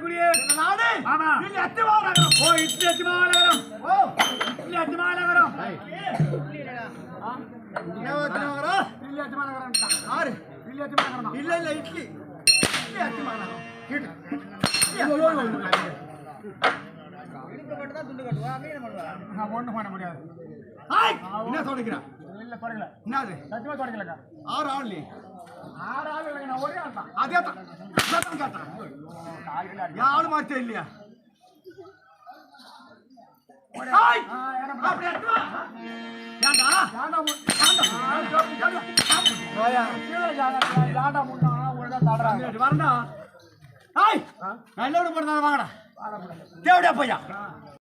இருக்கக்கூடிய நாடு ஆமா இல்ல அத்திமாநகரம் ஓ இட்லி அத்திமாநகரம் ஓ இல்ல அத்திமாநகரம் அத்திமாநகரம் இல்ல அத்திமாநகரம் யாரு இல்ல அத்திமாநகரம் இல்ல இல்ல இட்லி இல்ல அத்திமாநகரம் ஒண்ணு பண்ண முடியாது என்ன சொல்லிக்கிறான் இல்ல தொடங்கல என்னது சத்தியமா தொடங்கலக்கா 6 ஆள் இல்லையே 6 ஆள் இல்லைங்க நான் ஒரே ஆள் தான் அதே தான் கேட்டேன் யாரு மாத்தே இல்லையா வரண்டா நல்லோடு போடுறதா வாங்கடா தேவடா பையா